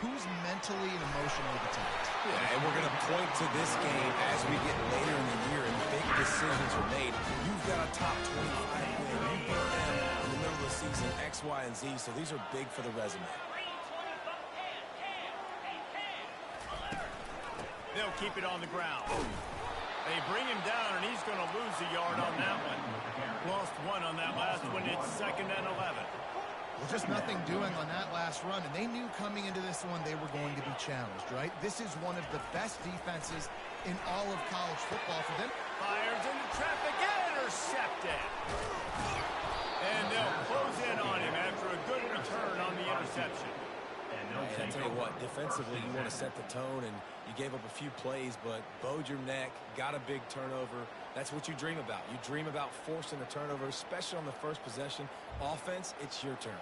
who's mentally and emotionally the top. Yeah, and we're going to point to this game as we get later in the year and big decisions are made. You've got a top 25 win. You beat them in the middle of the season, X, Y, and Z, so these are big for the resume. They'll keep it on the ground. They bring him down, and he's going to lose a yard on that one. Lost one on that last one. It's 2nd and 11. Well, just nothing doing on that last run, and they knew coming into this one they were going to be challenged, right? This is one of the best defenses in all of college football for them. Fires into traffic and intercepted. And they'll close in on him after a good return on the interception. And I tell you what, defensively, you want to set the tone, and you gave up a few plays, but bowed your neck, got a big turnover. That's what you dream about. You dream about forcing a turnover, especially on the first possession. Offense, it's your turn.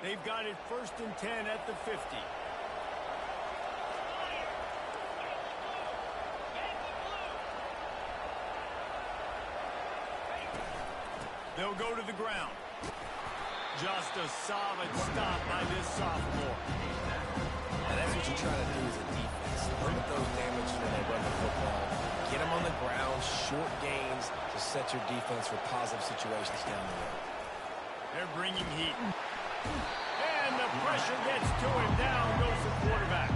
They've got it 1st and 10 at the 50. They'll go to the ground. Just a solid stop by this sophomore. And that's what you try to do as a defense. Limit those damage when they run the football. Get them on the ground, short gains to set your defense for positive situations down the road. They're bringing heat. And the pressure gets to him. Down goes the quarterback.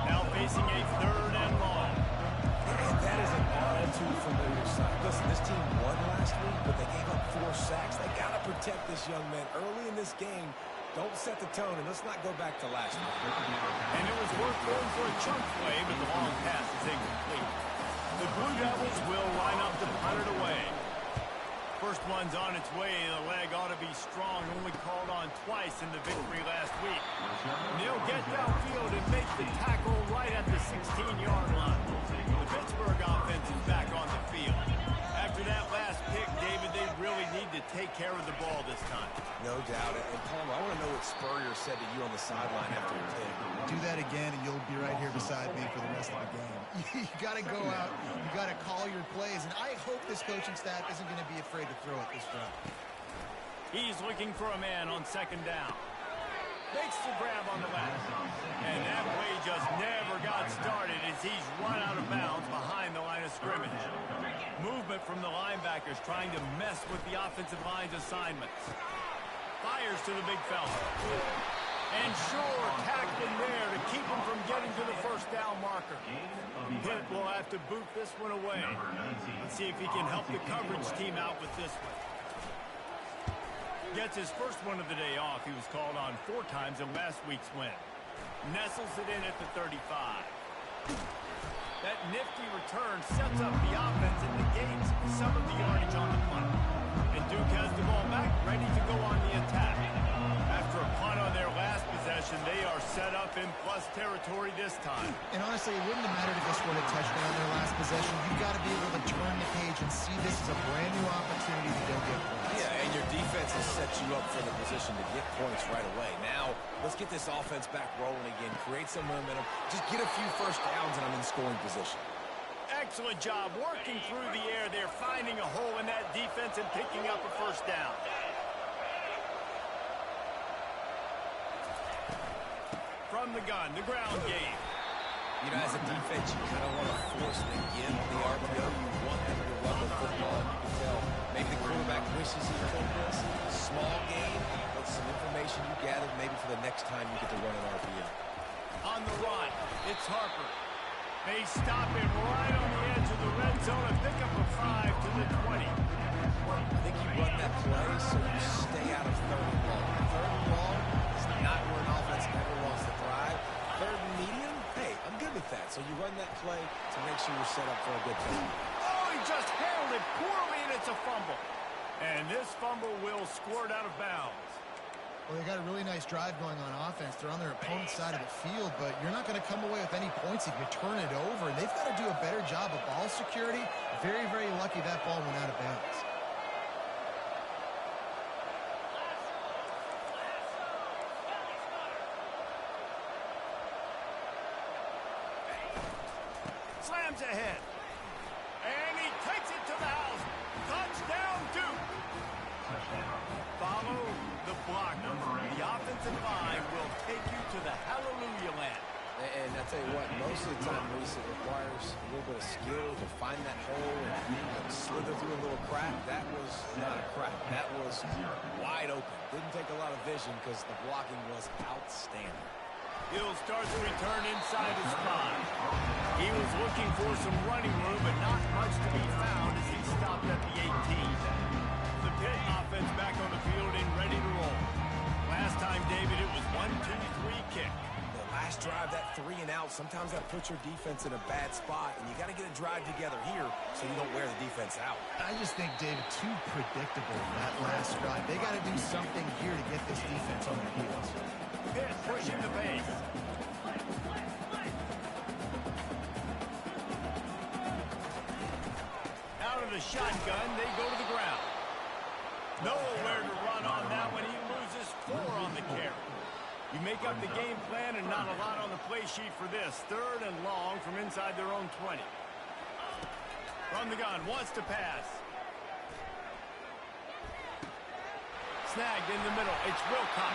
Now facing a 3rd and long. And that is an all too familiar sight. Listen, this team won last week, but they gave up 4 sacks. They got to protect this young man early in this game. Don't set the tone, and let's not go back to last week. And it was worth going for a chunk play, but the long pass is incomplete. The Blue Devils will line up to punt it away. First one's on its way. The leg ought to be strong. Only called on twice in the victory last week. And they'll get downfield and make the tackle right at the 16-yard line. The Pittsburgh offense is back on the field. After that last pick, David, they really need to take care of the ball this time. No doubt. And Palmer, I want to know what Spurrier said to you on the sideline after the pick. Do that again, and you'll be right here beside me for the rest of the game. You got to go out. You got to call your plays, and I hope this coaching staff isn't going to be afraid to throw it this drive. He's looking for a man on 2nd down. Makes the grab on the left. And that play just never got started as he's run out of bounds behind the line of scrimmage. Movement from the linebackers trying to mess with the offensive line's assignments. Fires to the big fella. And sure, tackling there to keep him from getting to the 1st down marker. Pitt will have to boot this one away. Let's see if he can help the coverage team out with this one. Gets his first one of the day off. He was called on 4 times in last week's win. Nestles it in at the 35. That nifty return sets up the offense and negates some of the yardage on the punt. And Duke has the ball back, ready to go on the attack. After a punt on their last possession, they are set up in plus territory this time. And honestly, it wouldn't have mattered if they scored a touchdown on their last possession. You've got to be able to turn the page and see this as a brand new opportunity to go get points. Yeah, and your defense has set you up for the position to get points right away. Now, let's get this offense back rolling again, create some momentum, just get a few first downs, and I'm in scoring position. Excellent job working through the air. They're finding a hole in that defense and picking up a 1st down. From the gun, the ground game. You know, as a defense, you kind of want to force the give the RPO. You want them to run the football. You can tell maybe the quarterback wishes he took this. Small game, but some information you gathered maybe for the next time you get to run an RPO. On the run, it's Harper. They stop him right on the edge of the red zone and pick up a 5 to the 20. I think you run that play so you stay out of 3rd and long. 3rd and long is not where an offense ever wants to drive. 3rd and medium, hey, I'm good with that. So you run that play to make sure you're set up for a good time. Oh, he just handled it poorly, and it's a fumble. And this fumble will squirt out of bounds. Well, they got a really nice drive going on offense. They're on their opponent's side of the field, but you're not going to come away with any points if you turn it over. And they've got to do a better job of ball security. Very, very lucky that ball went out of bounds. Slams ahead. And he takes it to the house. Touchdown, Duke. Follow the block. The offensive line will take you to the hell tell you what, most of the time, Reese, it requires a little bit of skill to find that hole and slither through a little crack. That was not a crack. That was wide open. Didn't take a lot of vision because the blocking was outstanding. He'll start the return inside his 5. He was looking for some running room, but not much to be found as he stopped at the 18. The Pitt offense back on the field and ready to roll. Last time, David, it was 1-2-3 kick. The last drive, that 3 and out, sometimes that puts your defense in a bad spot, and you got to get a drive together here so you don't wear the defense out. I just think, David, too predictable that last drive. They got to do something here to get this defense on their heels. Pitt pushing the pace. Out of the shotgun, they go to the ground. Nowhere to run on that one. He loses 4 on the carry. You make up the game plan and not a lot on the play sheet for this. 3rd and long from inside their own 20. From the gun, wants to pass. Snagged in the middle. It's Wilcox.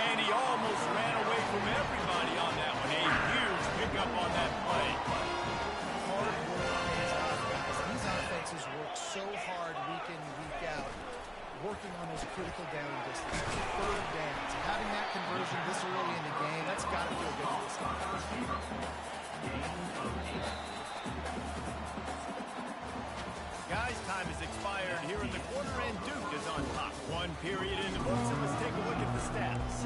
And he almost ran away from everybody on that one. A huge pickup on that play. Hard work on his offense. These offenses work so hard week in, week out, working on those critical down distance, 3rd downs. Having that conversion this early in the game, that's got to feel good for this team. Guys, time has expired here in the quarter, and Duke is on top. 1 period in the books, and let's take a look at the stats.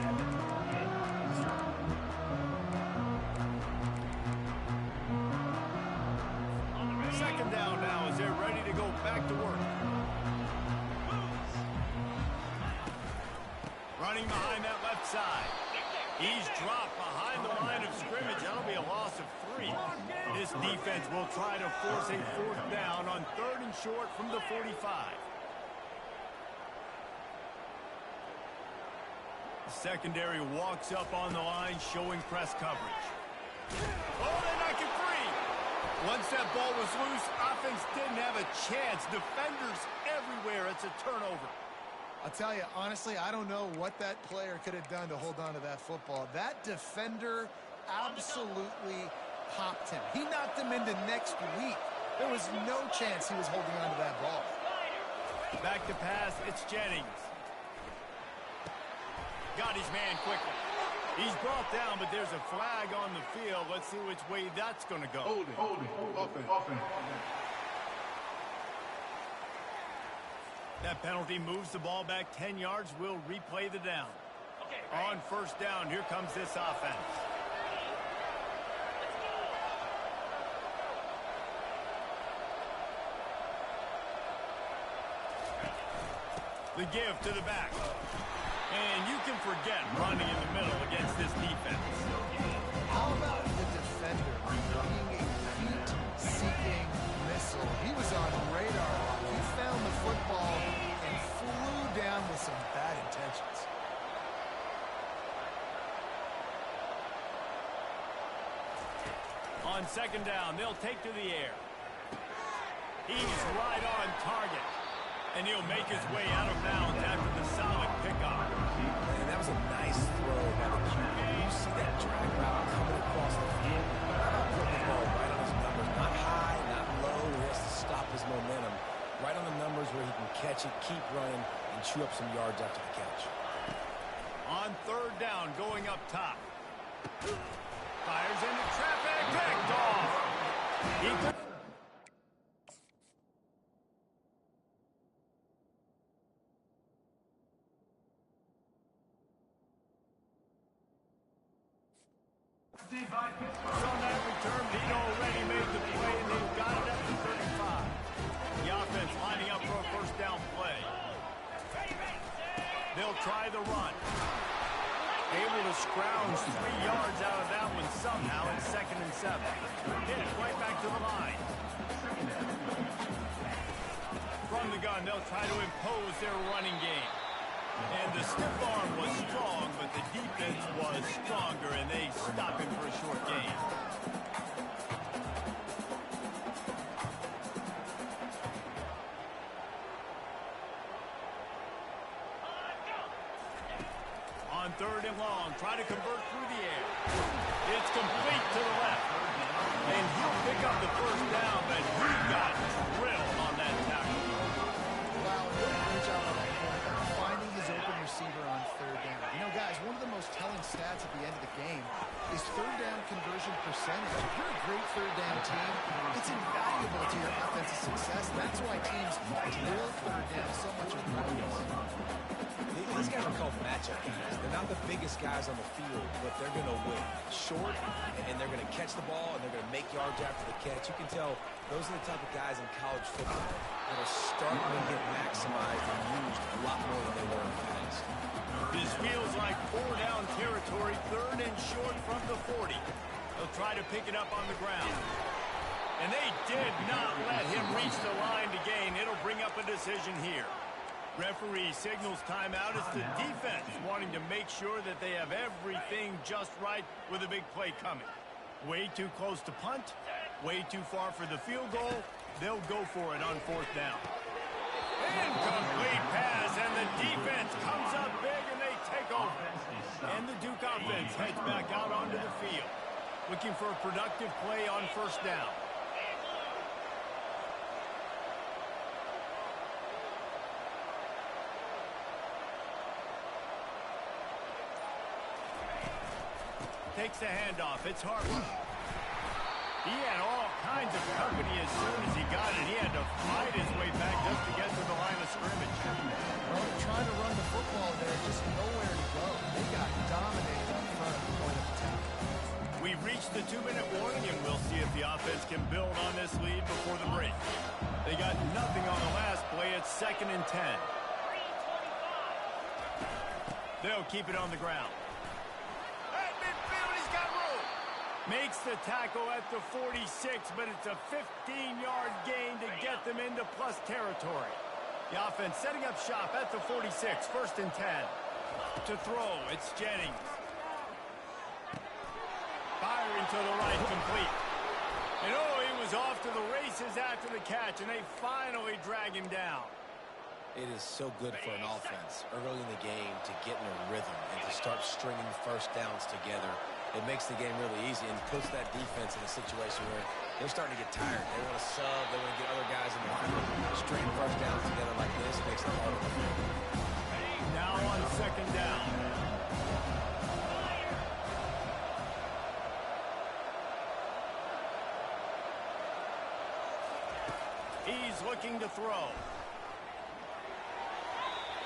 Second down now as they're ready to go back to work. Running behind that left side. He's dropped behind the line of scrimmage. That'll be a loss of 3. This defense will try to force a 4th down on 3rd and short from the 45. The secondary walks up on the line, showing press coverage. Oh, they knock it free. Once that ball was loose, offense didn't have a chance. Defenders everywhere. It's a turnover. I'll tell you, honestly, I don't know what that player could have done to hold on to that football. That defender absolutely popped him. He knocked him into next week. There was no chance he was holding on to that ball. Back to pass, it's Jennings. Got his man quickly. He's brought down, but there's a flag on the field. Let's see which way that's going to go. Holding. Offense. That penalty moves the ball back 10 yards. We'll replay the down. On 1st down, here comes this offense. The give to the back. And you can forget running in the middle against this defense. How about the defender being a heat-seeking missile? He was on radar. He found the football and flew down with some bad intentions. On 2nd down, they'll take to the air. He's right on target. And he'll make his way out of bounds after the solid pickup. And that was a nice throw by the QB. You see that drag route coming across the field. How about putting the ball right on his numbers? Not high, not low. He has to stop his momentum. Right on the numbers where he can catch it, keep running, and chew up some yards after the catch. On 3rd down, going up top. Fires into traffic. Picked off. He took... On that return, he'd already made the play, and they've got it up to 35. The offense lining up for a 1st down play. They'll try the run. Able to scrounge 3 yards out of that one somehow in 2nd and 7. Hit right back to the line. From the gun, they'll try to impose their running game. And the stiff arm was strong, but the defense was stronger, and they stop him for a short gain. On 3rd and long, try to convert through the air. It's complete to the left. And he'll pick up the first down, but he got drilled on that tackle. Wow, what a great job on that cornerback, finding his open receiver on third down. You know, guys, one of the most telling stats at the end of the game is third down conversion percentage. If you're a great third down team, it's invaluable to your offensive success. That's why teams drill third down so much in practice. These guys are called matchup guys. They're not the biggest guys on the field, but they're going to win short, and they're going to catch the ball, and they're going to make yards after the catch. You can tell those are the type of guys in college football that are starting to get maximized and used a lot more than they were in the past. This feels like four-down territory, third and short from the 40. They'll try to pick it up on the ground. And they did not let him reach the line to gain. It'll bring up a decision here. Referee signals timeout. It's the defense wanting to make sure that they have everything just right with a big play coming. Way too close to punt, way too far for the field goal. They'll go for it on fourth down. Incomplete pass, and the defense comes up big, and they take over. And the Duke offense heads back out onto the field, looking for a productive play on first down. Takes the handoff. It's Harper. He had all kinds of company as soon as he got it. He had to fight his way back just to get to the line of scrimmage. Well, trying to run the football there, just nowhere to go. They got dominated up front at the point of attack. We've reached the 2-minute warning, and we'll see if the offense can build on this lead before the break. They got nothing on the last play. It's 2nd and 10. They'll keep it on the ground. Makes the tackle at the 46, but it's a 15-yard gain to get them into plus territory. The offense setting up shop at the 46, 1st and 10. To throw, it's Jennings. Firing to the right, complete. And oh, he was off to the races after the catch, and they finally drag him down. It is so good for an offense early in the game to get in a rhythm and to start stringing first downs together. It makes the game really easy and puts that defense in a situation where they're starting to get tired. They want to sub. They want to get other guys in the field. String first downs together like this makes it harder. Now on 2nd down. He's looking to throw.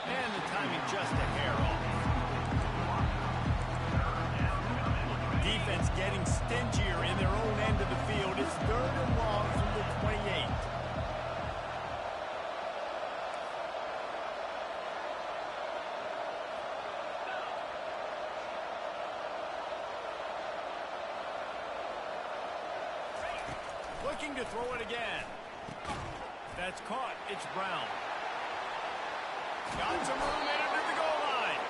And the timing just a hair off. Defense getting stingier in their own end of the field. It's 3rd and long from the 28. Looking to throw it again. That's caught. It's Brown. Got some room in under the goal line.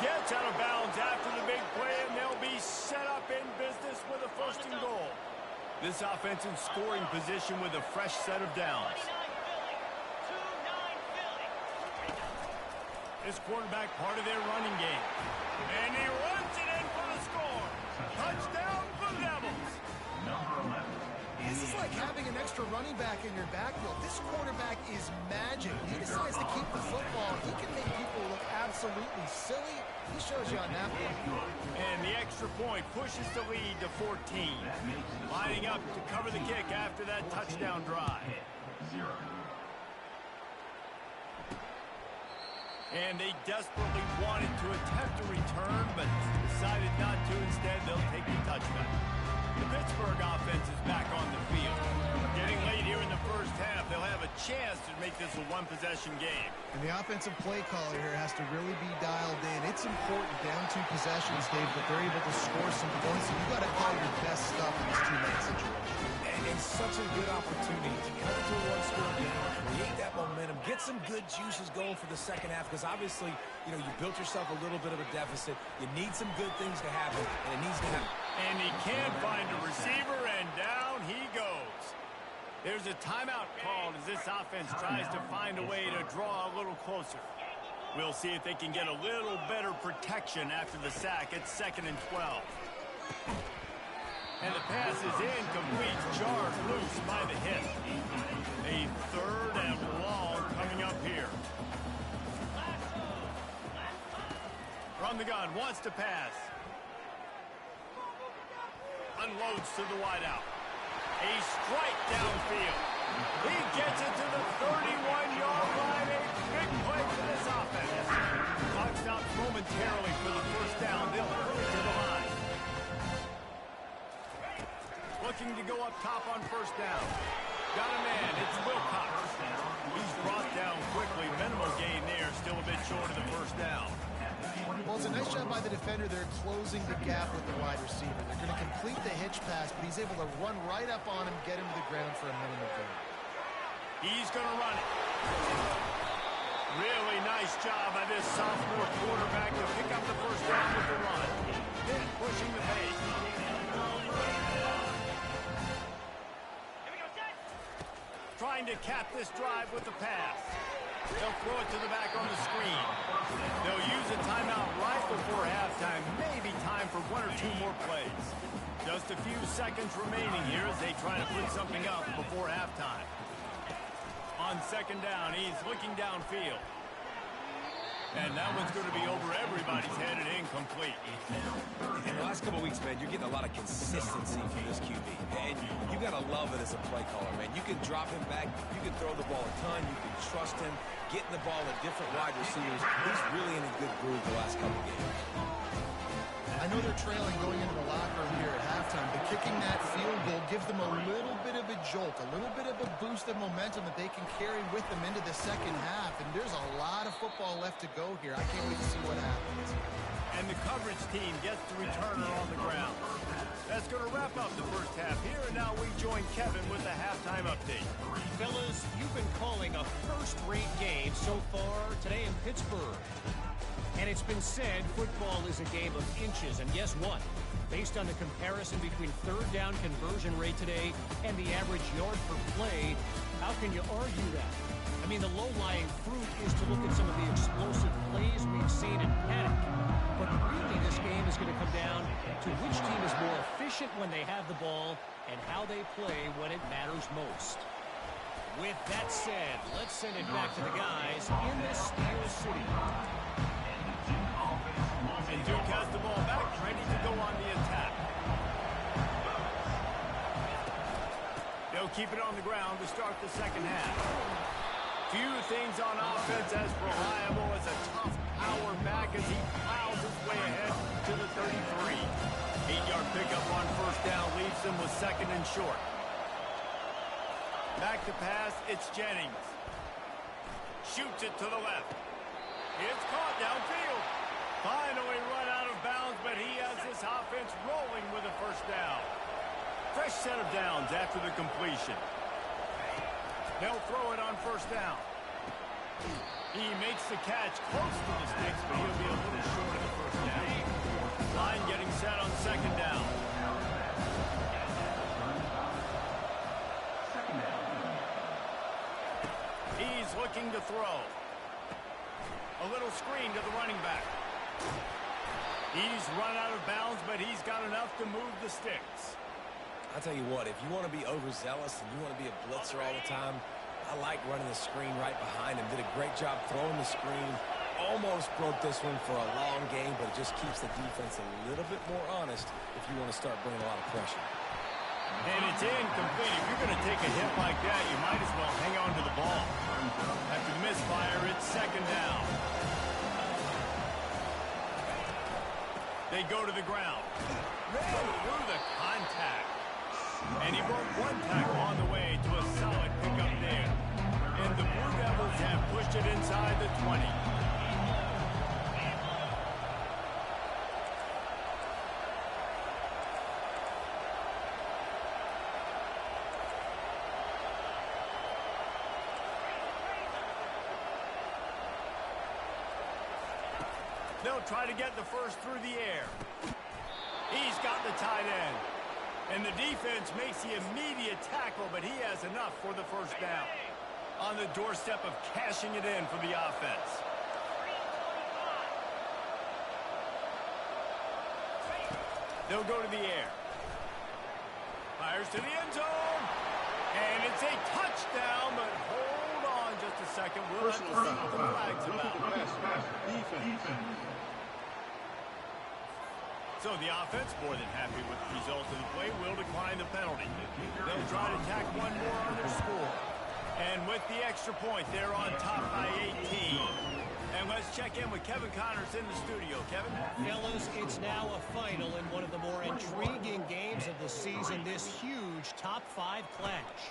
Gets out of bounds after the big play, and they'll be set up in business with a 1st and goal. This offense in scoring position with a fresh set of downs. This quarterback part of their running game. And he runs it in for the score. Touchdown, Blue Devils. This is like having an extra running back in your backfield. This quarterback is magic. He decides to keep the football. He can make people look absolutely silly. He shows you on that one. And the extra point pushes the lead to 14. Lining up to cover the kick after that touchdown drive. And they desperately wanted to attempt a return, but decided not to. Instead, they'll take the touchback. The Pittsburgh offense is back on the field. Getting late here in the first half, they'll have a chance to make this a one-possession game. And the offensive play caller here has to really be dialed in. It's important down 2 possessions, Dave, but they're able to score some points. So you got to call your best stuff in this 2-minute situation. And such a good opportunity to come to a one-score game, create that momentum, get some good juices going for the second half, because obviously, you built yourself a little bit of a deficit. You need some good things to happen, and it needs to happen. And he can't find a receiver, and down he goes. There's a timeout called as this offense tries to find a way to draw a little closer. We'll see if they can get a little better protection after the sack at 2nd and 12. And the pass is incomplete, jarred loose by the hit. A 3rd and long coming up here. From the gun, wants to pass. Unloads to the wideout. A strike downfield. He gets it to the 31-yard line. A big play for this offense. Clock stops momentarily for the first down. They'll hurry to the line. Looking to go up top on first down. Got a man. It's Wilcox. He's brought down quickly. Minimal gain there. Still a bit short of the first down. Well, it's a nice job by the defender. They're closing the gap with the wide receiver. They're going to complete the hitch pass, but he's able to run right up on him, get him to the ground for a minimal gain. He's going to run it. Really nice job by this sophomore quarterback to pick up the first down with the run. Pitt pushing the pace. Trying to cap this drive with the pass. They'll throw it to the back on the screen. They'll use a timeout right before halftime. Maybe time for 1 or 2 more plays. Just a few seconds remaining here as they try to put something up before halftime. On second down, he's looking downfield. And that one's going to be over everybody's head and incomplete. In the last couple of weeks, man, you're getting a lot of consistency from this QB. And you got to love it as a play caller, man. You can drop him back. You can throw the ball a ton. You can trust him. Getting the ball at different wide receivers. He's really in a good groove the last couple of games. I know they're trailing going into the locker room here at halftime, but kicking that field goal gives them a little bit of a jolt, a little bit of a boost of momentum that they can carry with them into the second half. And there's a lot of football left to go here. I can't wait to see what happens. And the coverage team gets the returner on the ground. That's going to wrap up the first half here, and now we join Kevin with the halftime update. Fellas, you've been calling a first-rate game so far today in Pittsburgh. And it's been said football is a game of inches, and guess what? Based on the comparison between third down conversion rate today and the average yard per play, how can you argue that? I mean, the low-lying fruit is to look at some of the explosive plays we've seen in panic. But really, this game is going to come down to which team is more efficient when they have the ball and how they play when it matters most. With that said, let's send it back to the guys in the Steel City. And Duke has the ball back, ready to go on the attack. They'll keep it on the ground to start the second half. Few things on offense as reliable as a tough power back as he plows his way ahead to the 33. 8-yard pickup on first down leaves them with second and short. Back to pass, it's Jennings. Shoots it to the left. It's caught downfield. Finally run out of bounds, but he has this offense rolling with a first down. Fresh set of downs after the completion. They'll throw it on first down. He makes the catch close to the sticks, but he'll be a little short of the first down. Line getting set on second down. He's looking to throw. A little screen to the running back. He's run out of bounds, but he's got enough to move the sticks. I'll tell you what, if you want to be overzealous and you want to be a blitzer all the time, I like running the screen right behind him. Did a great job throwing the screen. Almost broke this one for a long game, but it just keeps the defense a little bit more honest if you want to start bringing a lot of pressure. And it's incomplete. If you're going to take a hit like that, you might as well hang on to the ball. After the misfire, it's second down. They go to the ground. Through the contact. And he broke one tackle on the way to a solid pickup there. And the Blue Devils have pushed it inside the 20. They'll try to get the first through the air. He's got the tight end. And the defense makes the immediate tackle, but he has enough for the first down. On the doorstep of cashing it in for the offense. They'll go to the air. Fires to the end zone. And it's a touchdown, but hold on just a second. We'll have to see what the flag's about. Defense. So the offense, more than happy with the result of the play, will decline the penalty. They'll try to tack one more on their score. And with the extra point, they're on top by 18. And let's check in with Kevin Connors in the studio. Kevin? Fellas, it's now a final in one of the more intriguing games of the season, this huge top 5 clash.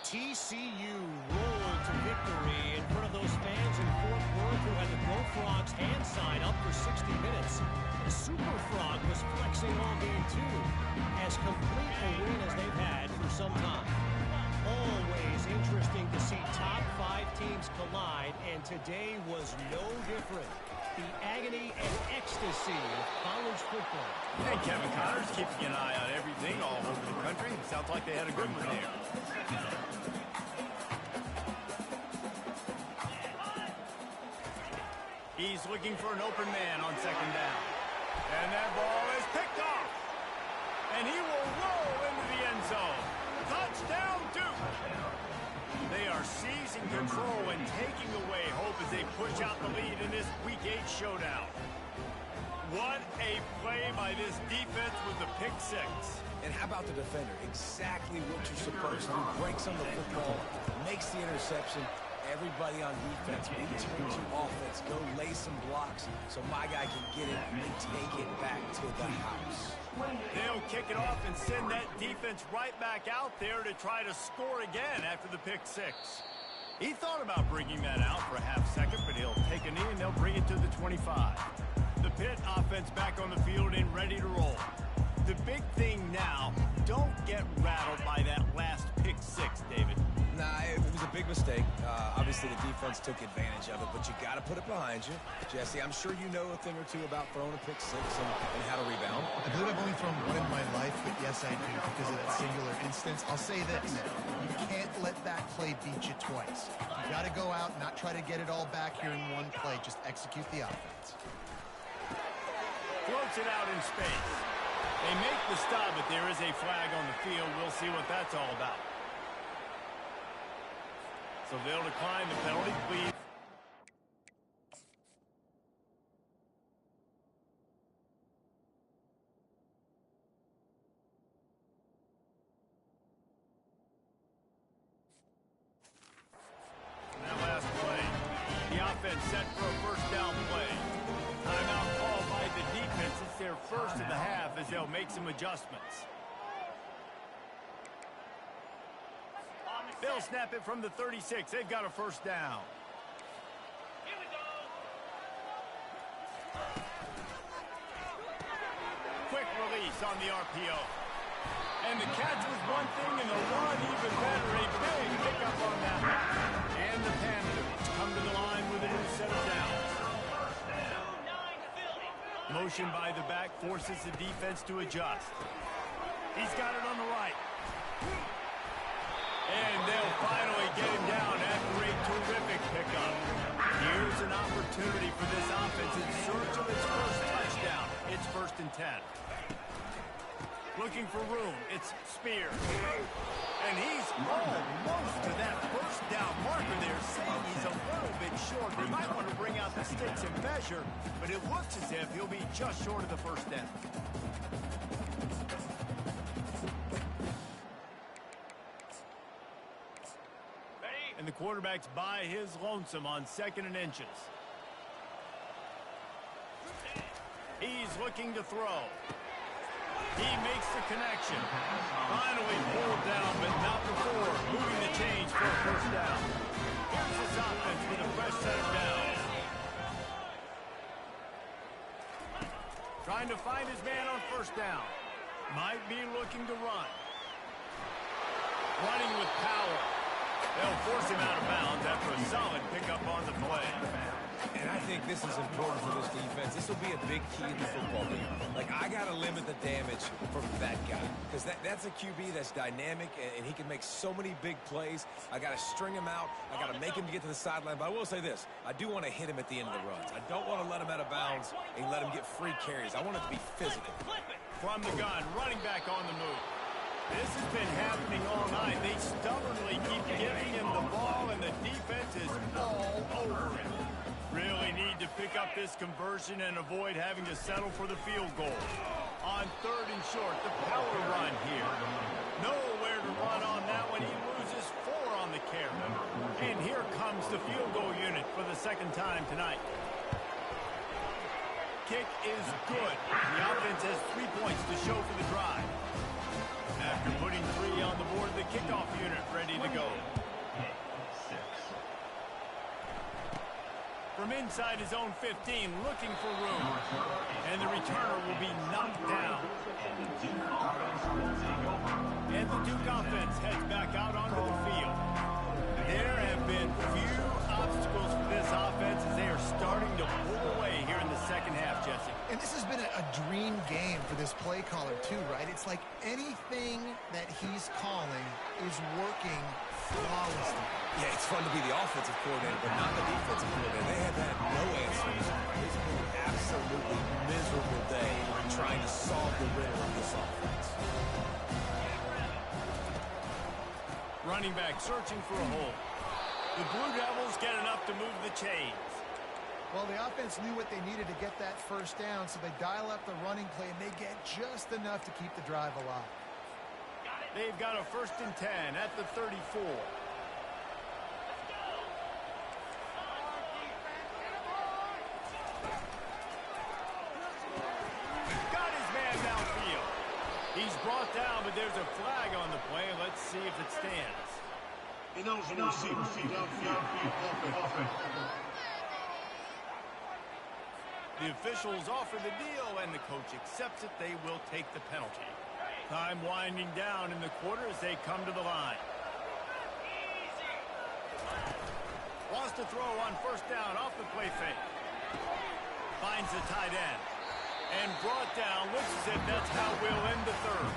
TCU rolled to victory in front of those fans in Fort Worth who had the Go Frogs hand sign up for 60 minutes. The Super Frog was flexing all game too, as complete a win as they've had for some time. Always interesting to see top 5 teams collide, and today was no different. The agony and ecstasy of college football. And Kevin Connors keeping an eye on everything all over the country. Sounds like they had a good one there. He's looking for an open man on second down. And that ball is picked off. And he will roll into the end zone. Touchdown, Duke. They are seizing control and taking away hope as they push out the lead in this Week 8 showdown. What a play by this defense with the pick 6. And how about the defender? Exactly what you're supposed to do. Breaks on the football, makes the interception. Everybody on defense, we turn to offense, go lay some blocks so my guy can get it and take it back to the house. They'll kick it off and send that defense right back out there to try to score again after the pick 6. He thought about bringing that out for a half second, but he'll take a knee and they'll bring it to the 25. The Pitt offense back on the field and ready to roll. The big thing now, don't get rattled by that last pick 6, David. Nah, it was a big mistake. Obviously, the defense took advantage of it, but you got to put it behind you. Jesse, I'm sure you know a thing or two about throwing a pick 6 and how to rebound. I believe I've only thrown one in my life, but yes, I do because of that singular instance. I'll say this. You can't let that play beat you twice. You got to go out and not try to get it all back here in one play. Just execute the offense. Floats it out in space. They make the stop, but there is a flag on the field. We'll see what that's all about. So they'll decline the penalty, please. That last play, the offense set for a first down play. Timeout called by the defense. It's their first of the half as they'll make some adjustments. They'll snap it from the 36. They've got a first down. Here we go. Quick release on the RPO. And the catch was one thing and the run even better. A big pickup on that one. And the Panthers come to the line with a new set of downs. Motion by the back forces the defense to adjust. He's got it on the right. And they'll finally get him down after a terrific pickup. Here's an opportunity for this offense in search of its first touchdown. It's 1st and 10. Looking for room. It's Spears. And he's almost to that first down marker there, saying he's a little bit short. They might want to bring out the sticks and measure, but it looks as if he'll be just short of the first down. And the quarterback's by his lonesome on 2nd and inches. He's looking to throw. He makes the connection. Finally pulled down, but not before moving the chains for a first down. Here's this offense with a fresh set of downs. Trying to find his man on first down. Might be looking to run. Running with power. They'll force him out of bounds after a solid pickup on the play. And I think this is important for this defense. This will be a big key in the football game. Like, I got to limit the damage from that guy. Because that's a QB that's dynamic, and he can make so many big plays. I got to string him out. I got to make him get to the sideline. But I will say this. I do want to hit him at the end of the runs. I don't want to let him out of bounds and let him get free carries. I want it to be physical. From the gun, running back on the move. This has been happening all night. They stubbornly keep giving him the ball, and the defense is all over him. Really need to pick up this conversion and avoid having to settle for the field goal. On 3rd and short, the power run here. Nowhere to run on that one. He loses 4 on the carry. And here comes the field goal unit for the 2nd time tonight. Kick is good. The offense has 3 points to show for the drive. After putting 3 on the board, the kickoff unit ready to go. From inside his own 15, looking for room. And the returner will be knocked down. And the Duke offense heads back out onto the field. There have been few obstacles for this offense as they are starting to pull away here in the 2nd half, Jesse. And this has been a dream game for this play caller, too, right? It's like anything that he's calling is working flawlessly. Yeah, it's fun to be the offensive coordinator, but not the defensive coordinator. They have had no answers. It's been an absolutely miserable day trying to solve the riddle of this offense. Running back searching for a hole. The Blue Devils get enough to move the chains. Well, the offense knew what they needed to get that 1st down, so they dial up the running play, and they get just enough to keep the drive alive. They've got a 1st and 10 at the 34. Got his man downfield. He's brought down, but there's a flag on the play. Let's see if it stands. The officials offer the deal, and the coach accepts it. They will take the penalty. Time winding down in the quarter as they come to the line. Wants to throw on 1st down off the play fake. Finds the tight end. And brought down. Looks as if that's how we'll end the 3rd.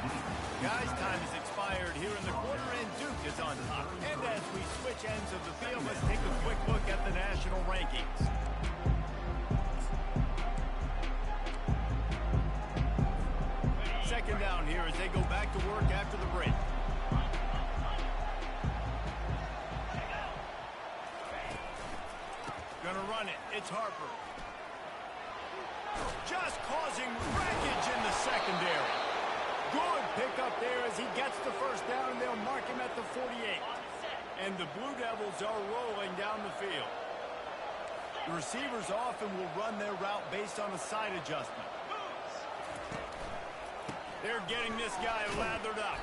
Guys, time has expired here in the quarter, and Duke is on top. And as we switch ends of the field, let's take a quick look at the national rankings. Second down here as they go back to work after the break. Gonna run it. It's Harper. Just causing wreckage in the secondary. Good pickup there as he gets the 1st down, and they'll mark him at the 48. And the Blue Devils are rolling down the field. The receivers often will run their route based on a side adjustment. They're getting this guy lathered up.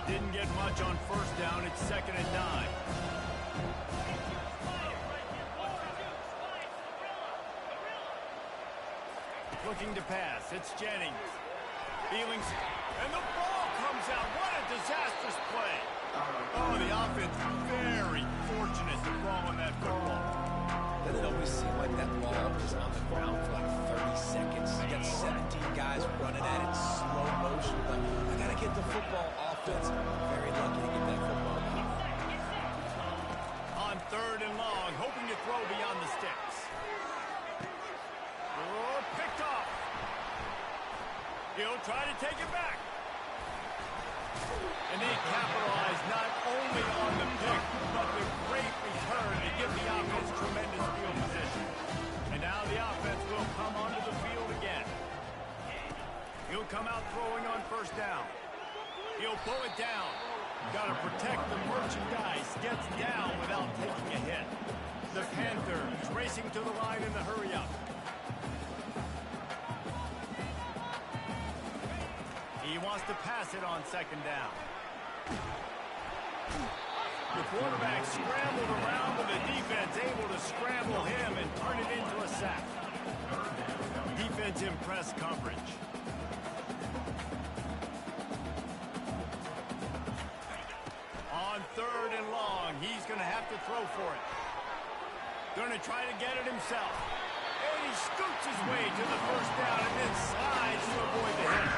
Didn't get much on 1st down. It's 2nd and 9. Looking to pass. It's Jennings. Feelings. And the ball comes out. What a disastrous play. Oh, the offense very fortunate to fall on that football. Doesn't it always seem like that ball is on the ground for like 30 seconds? You got 17 guys running at it in slow motion. Like, I got to get the football offense. Very lucky to get that football out. On 3rd and long, hoping to throw beyond the sticks. Oh, picked off. He'll try to take it back. And they capitalize not only on the pick, but the great return to give the offense tremendous field position. And now the offense will come onto the field again. He'll come out throwing on 1st down. He'll pull it down. Got to protect the merchandise. Gets down without taking a hit. The Panthers racing to the line in the hurry-up. He wants to pass it on 2nd down. The quarterback scrambled around, but the defense able to scramble him and turn it into a sack. Defense in press coverage. On 3rd and long, he's going to have to throw for it. Going to try to get it himself. And he scoots his way to the 1st down and then slides to avoid the hit.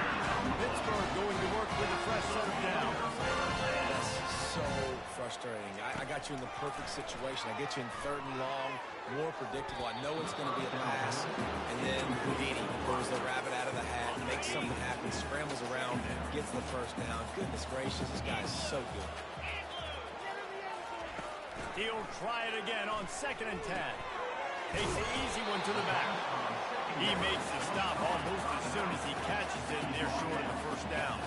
got you in the perfect situation. I get you in 3rd and long, more predictable. I know it's going to be a pass. And then Houdini throws the rabbit out of the hat, makes something happen, scrambles around, gets the first down. Goodness gracious, this guy is so good. He'll try it again on 2nd and 10. Takes the easy one to the back. He makes the stop almost as soon as he catches it, and they're short of the first down.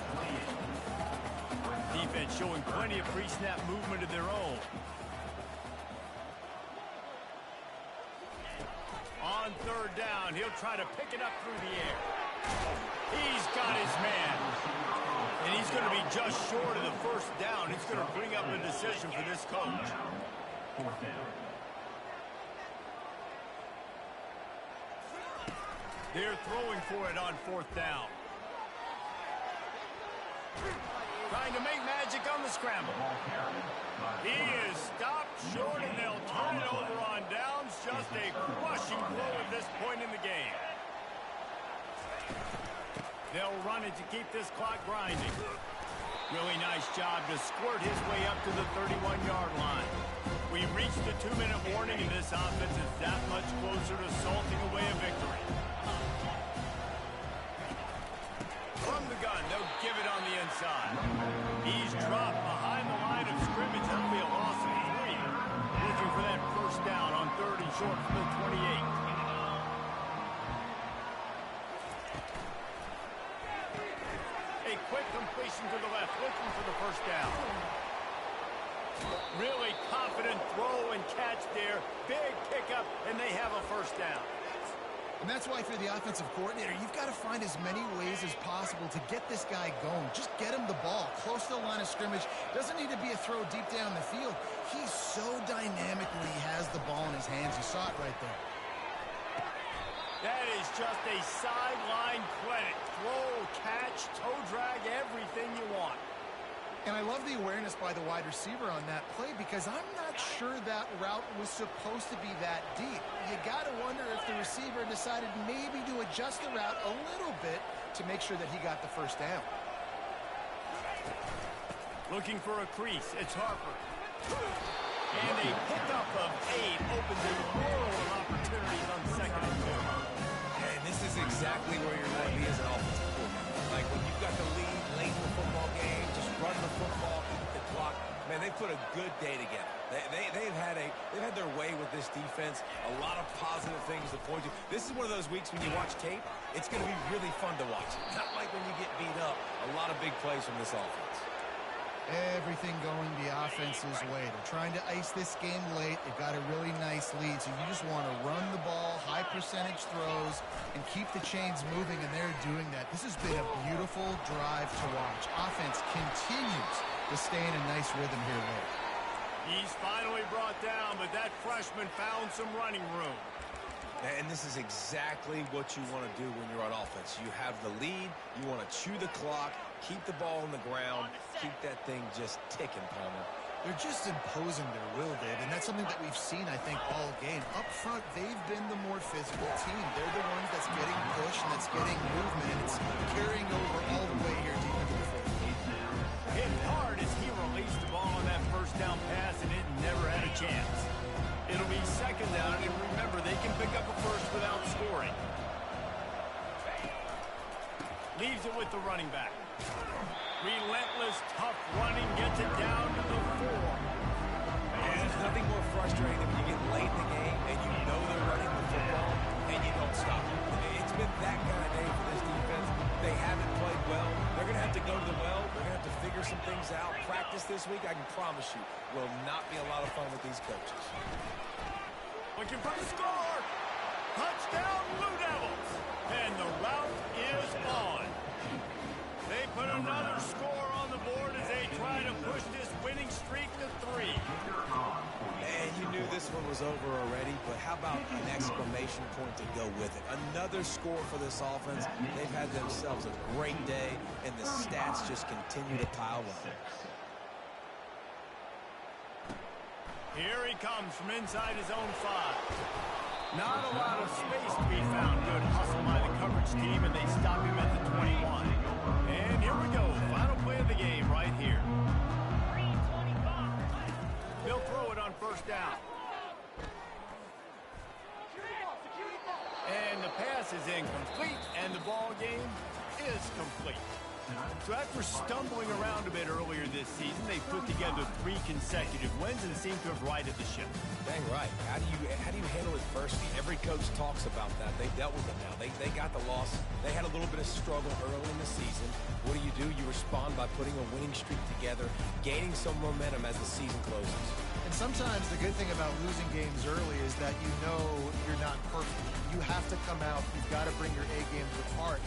Defense showing plenty of pre-snap movement of their own. On 3rd down, he'll try to pick it up through the air. He's got his man. And he's going to be just short of the first down. It's going to bring up a decision for this coach. They're throwing for it on 4th down. Trying to make magic on the scramble. He is stopped short, and they'll turn it over on downs. Just a crushing blow at this point in the game. They'll run it to keep this clock grinding. Really nice job to squirt his way up to the 31-yard line. We reached the 2-minute warning, and this offense is that much closer to salting away a victory. From the gun, they'll give it on the inside. He's dropped behind the line of scrimmage. That'll be a loss of 3. Looking for that first down on 3rd and short from the 28. A quick completion to the left, looking for the first down. Really confident throw and catch there. Big pickup, and they have a first down. And that's why, if you're the offensive coordinator, you've got to find as many ways as possible to get this guy going. Just get him the ball close to the line of scrimmage. Doesn't need to be a throw deep down the field. He's so dynamic when he has the ball in his hands. You saw it right there. That is just a sideline credit. Throw, catch, toe drag, everything you want. And I love the awareness by the wide receiver on that play, because I'm not sure that route was supposed to be that deep. You got to wonder if the receiver decided maybe to adjust the route a little bit to make sure that he got the first down. Looking for a crease. It's Harper. And a pickup of 8 opens a world of opportunities on 2nd and 2. And this is exactly where you're going to be as an offensive coordinator. Like when you've got the lead late in the football game, just run the football, keep the clock. Man, they put a good day together. They've had their way with this defense. A lot of positive things to point to. This is one of those weeks when you watch tape, it's going to be really fun to watch. Not like when you get beat up. A lot of big plays from this offense. Everything going the offense's way. They're trying to ice this game late. They've got a really nice lead, so you just want to run the ball, high percentage throws, and keep the chains moving, and they're doing that. This has been a beautiful drive to watch. Offense continues to stay in a nice rhythm here late. He's finally brought down, but that freshman found some running room. And this is exactly what you want to do when you're on offense. You have the lead. You want to chew the clock, keep the ball on the ground, keep that thing just ticking, Palmer. They're just imposing their will, Dave, and that's something that we've seen, I think, all game. Up front, they've been the more physical team. They're the ones that's getting pushed and that's getting movement, and it's carrying over all the way here deep into the fourth. Hit hard as he released the ball on that first down pass, and it never had a chance. It'll be 2nd down, and remember, they can pick up a first without scoring. Leaves it with the running back. Relentless, tough running, gets it down to the 4. And there's nothing more frustrating than when you get late in the game and you know they're running the football and you don't stop it. It's been that kind of day for this defense. They haven't played well. They're going to have to go to the well. They're going to have to figure some things out. Practice this week, I can promise you, will not be a lot of fun with these coaches. Looking for the score. Touchdown, Blue Devils. And the route is on. They put another score on the board as they try to push this winning streak to 3. And you knew this one was over already, but how about an exclamation point to go with it? Another score for this offense. They've had themselves a great day, and the stats just continue to pile up. Here he comes from inside his own 5. Not a lot of space to be found. Good hustle by the coverage team, and they stop him at the 21. And here we go. Final play of the game right here. They'll throw it is incomplete, and the ball game is complete. So after stumbling around a bit earlier this season, they put together 3 consecutive wins and seem to have righted the ship. Dang right. How do you handle adversity? Every coach talks about that. They dealt with it now. They got the loss. They had a little bit of struggle early in the season. What do? You respond by putting a winning streak together, gaining some momentum as the season closes. And sometimes the good thing about losing games early is that you know you're not perfect. You have to come out. You've got to bring your A game to the heart.